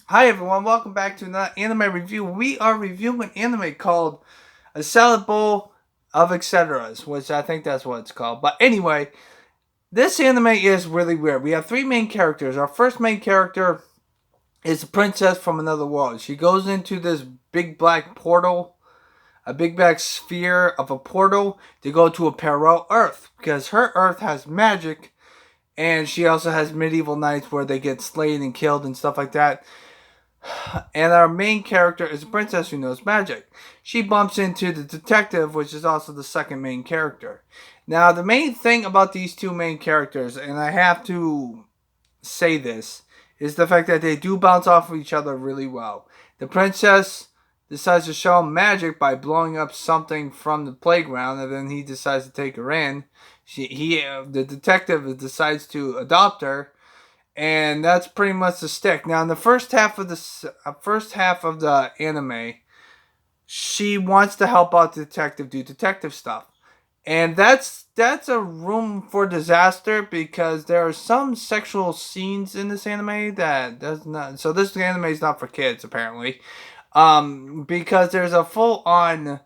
Hi everyone, welcome back to another anime review. We are reviewing an anime called A Salad Bowl of Eccentrics, which I think that's what it's called. But anyway, this anime is really weird. We have three main characters. Our first main character is a princess from another world. She goes into this big black portal, a big black sphere of a portal to go to a parallel Earth because her Earth has magic, and she also has medieval knights where they get slain and killed and stuff like that. And our main character is a princess who knows magic. She bumps into the detective, which is also the second main character. Now, the main thing about these two main characters, and I have to say this, is the fact that they do bounce off of each other really well. The princess decides to show him magic by blowing up something from the playground, and then he decides to take her in. The detective decides to adopt her, and that's pretty much the stick. Now, in the first half of the anime, she wants to help out the detective do detective stuff, and that's a room for disaster because there are some sexual scenes in this anime that does not. So this anime is not for kids apparently, because there's a full on.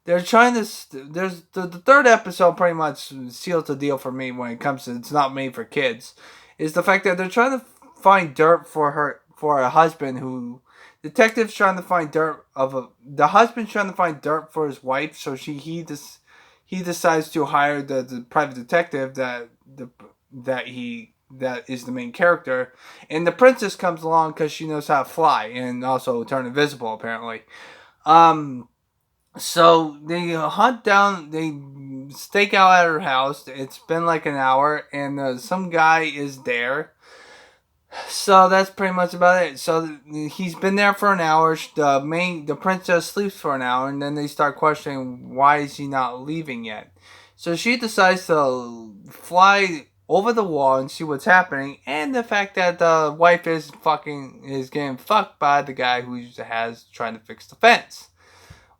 They're trying to. There's the third episode pretty much seals the deal for me when it comes to it's not made for kids. Is the fact that they're trying to find dirt for a husband who detectives trying to find dirt of a the husband's trying to find dirt for his wife, so he decides to hire the private detective that is the main character, and the princess comes along because she knows how to fly and also turn invisible apparently. Um, so they hunt down, they stake out at her house. It's been like an hour, and some guy is there. So that's pretty much about it. So he's been there for an hour. The princess sleeps for an hour, and then they start questioning why is he not leaving yet. So she decides to fly over the wall and see what's happening, and the fact that the wife is getting fucked by the guy who has trying to fix the fence,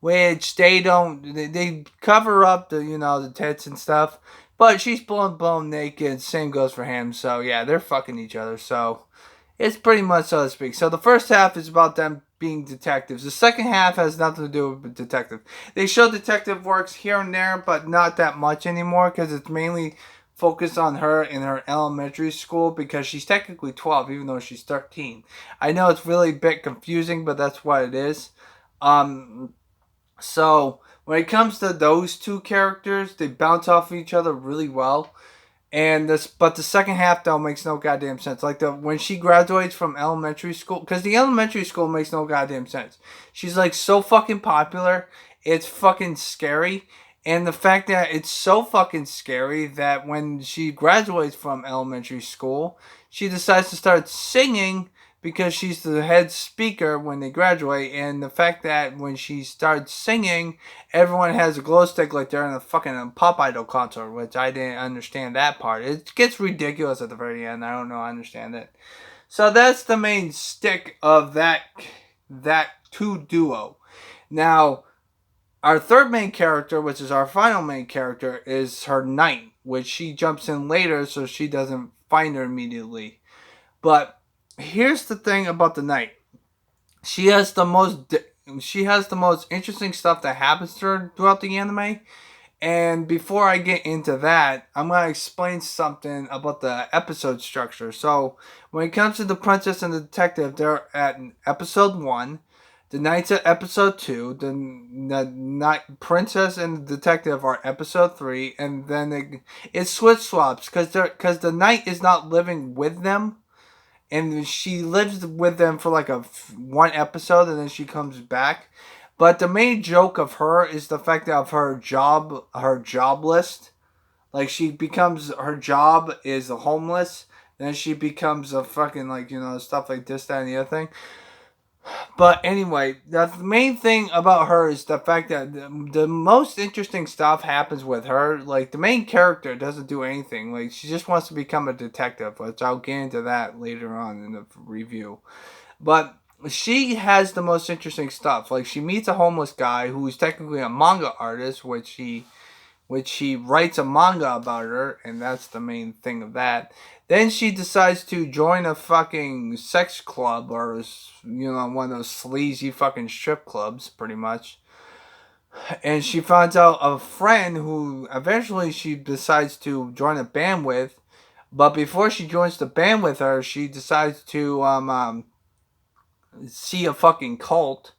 which they cover up the tits and stuff, but she's blown naked. Same goes for him. So yeah, they're fucking each other. So it's pretty much so to speak. So the first half is about them being detectives. The second half has nothing to do with detective. They show detective works here and there, but not that much anymore because it's mainly focused on her in her elementary school because she's technically 12 even though she's 13. I know it's really a bit confusing, but that's what it is. Um, so when it comes to those two characters, they bounce off of each other really well. But the second half though makes no goddamn sense. Like the when she graduates from elementary school, because the elementary school makes no goddamn sense. She's like so fucking popular, it's fucking scary. And the fact that it's so fucking scary that when she graduates from elementary school, she decides to start singing because she's the head speaker when they graduate. And the fact that when she starts singing, everyone has a glow stick like they're in a fucking pop idol concert, which I didn't understand that part. It gets ridiculous at the very end. I don't know. I understand it. So that's the main stick of that two duo. Now, our third main character, which is our final main character, is her knight, which she jumps in later so she doesn't find her immediately. But here's the thing about the knight. She has the most she has the most interesting stuff that happens to her throughout the anime. And before I get into that, I'm gonna explain something about the episode structure. So when it comes to the princess and the detective, they're at episode 1. The knight's at episode 2. The night princess and the detective are episode 3, and then it switch swaps because the knight is not living with them, and she lives with them for like one episode, and then she comes back. But the main joke of her is the fact of her job list. Like she becomes her job is a homeless, then she becomes a fucking like stuff like this, that, and the other thing. But anyway, the main thing about her is the fact that the most interesting stuff happens with her. Like the main character doesn't do anything. Like she just wants to become a detective, which I'll get into that later on in the review. But she has the most interesting stuff. Like she meets a homeless guy who's technically a manga artist, which he writes a manga about her, and that's the main thing of that. Then she decides to join a fucking sex club or, one of those sleazy fucking strip clubs, pretty much. And she finds out a friend who eventually she decides to join a band with. But before she joins the band with her, she decides to see a fucking cult,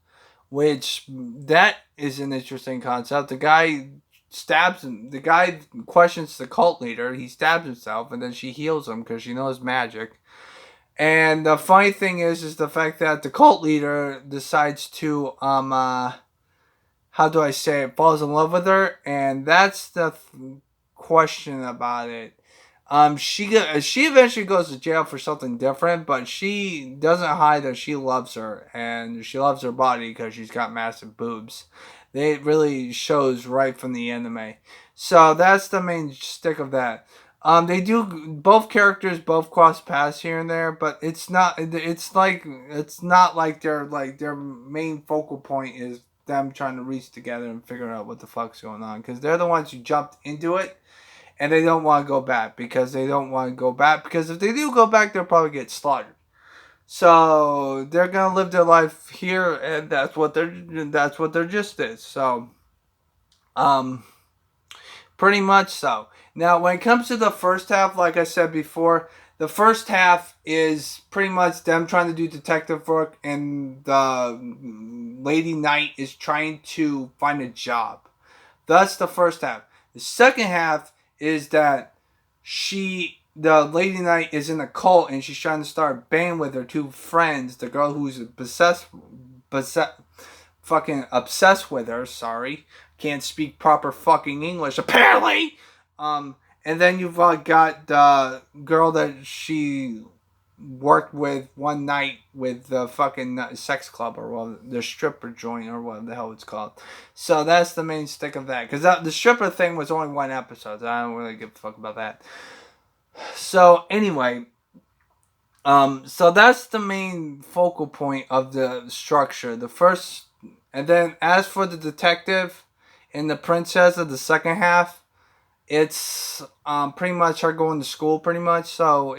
which that is an interesting concept. The guy stabs him. The guy questions the cult leader. He stabs himself, and then she heals him because she knows magic. And the funny thing is the fact that the cult leader decides to how do I say it, falls in love with her, and that's the question about it. She eventually goes to jail for something different, but she doesn't hide that she loves her, and she loves her body because she's got massive boobs. It really shows right from the anime. So that's the main stick of that. They do both characters both cross paths here and there, but it's not. It's not like their main focal point is them trying to reach together and figure out what the fuck's going on, because they're the ones who jumped into it and they don't want to go back because if they do go back, they'll probably get slaughtered. So they're gonna live their life here, and that's what their gist is. So, um, pretty much so. Now, when it comes to the first half, like I said before, the first half is pretty much them trying to do detective work, and the Lady Knight is trying to find a job. That's the first half. The second half is that the Lady Knight is in a cult and she's trying to start a band with her two friends. The girl who's fucking obsessed with her. Sorry, can't speak proper fucking English apparently. And then you've got the girl that she worked with one night with the fucking sex club or the stripper joint or whatever the hell it's called. So that's the main stick of that. Because the stripper thing was only one episode. So I don't really give a fuck about that. So anyway, so that's the main focal point of the structure. The first, and then as for the detective and the princess of the second half, it's pretty much her going to school pretty much. So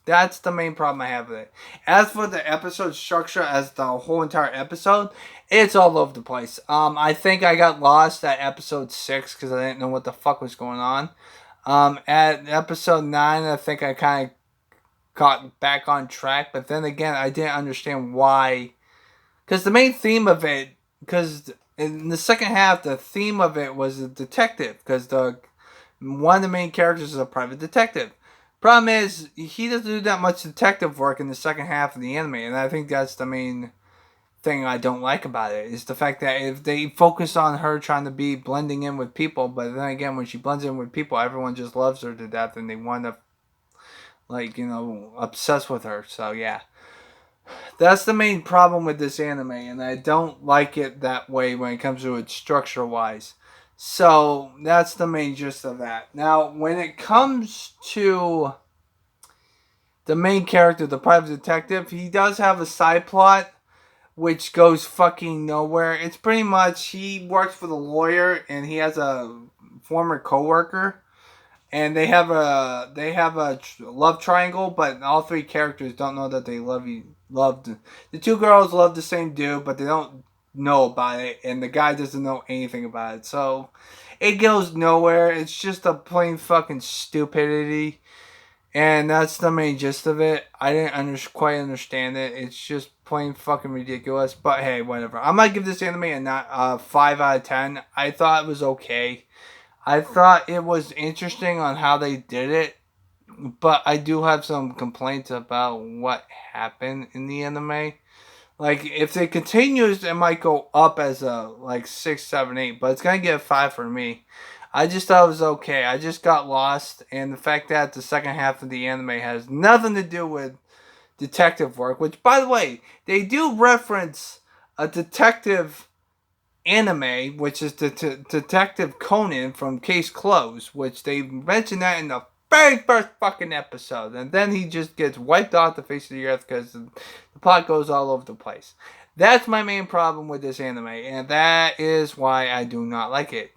that's the main problem I have with it. As for the episode structure, as the whole entire episode, it's all over the place. I think I got lost at episode 6 because I didn't know what the fuck was going on. At episode 9, I think I kind of got back on track, but then again, I didn't understand why. Because the main theme of it, because in the second half, the theme of it was a detective, because one of the main characters is a private detective. Problem is, he doesn't do that much detective work in the second half of the anime, and I think that's the main thing I don't like about it, is the fact that if they focus on her trying to be blending in with people, but then again, when she blends in with people, everyone just loves her to death, and they want to, obsess with her, so yeah. That's the main problem with this anime, and I don't like it that way when it comes to it structure-wise. So, that's the main gist of that. Now, when it comes to the main character, the private detective, he does have a side plot which goes fucking nowhere. It's pretty much, he works for the lawyer and he has a former coworker, and they have a love triangle, but all three characters don't know that they loved. The two girls love the same dude, but they don't know about it, and the guy doesn't know anything about it. So it goes nowhere. It's just a plain fucking stupidity, and that's the main gist of it. I didn't quite understand it. It's just plain fucking ridiculous. But hey, whatever. I might give this anime a 5 out of 10. I thought it was okay. I thought it was interesting on how they did it, but I do have some complaints about what happened in the anime. Like, if it continues, it might go up as a 6, 7, 8, but it's gonna get a 5 for me. I just thought it was okay. I just got lost, and the fact that the second half of the anime has nothing to do with detective work, which, by the way, they do reference a detective anime, which is the Detective Conan from Case Closed, which they mentioned that in the very first fucking episode, and then he just gets wiped off the face of the earth because the plot goes all over the place. That's my main problem with this anime, and that is why I do not like it.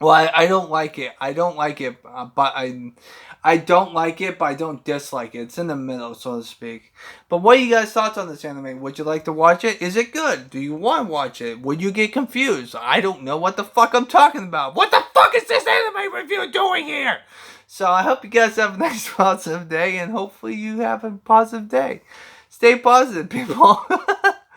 Well, I don't like it. I don't like it, but I don't like it, but I don't dislike it. It's in the middle, so to speak. But what are you guys' thoughts on this anime? Would you like to watch it? Is it good? Do you want to watch it? Would you get confused? I don't know what the fuck I'm talking about. What the fuck is this anime review doing here? So I hope you guys have a nice positive day, and hopefully you have a positive day. Stay positive, people.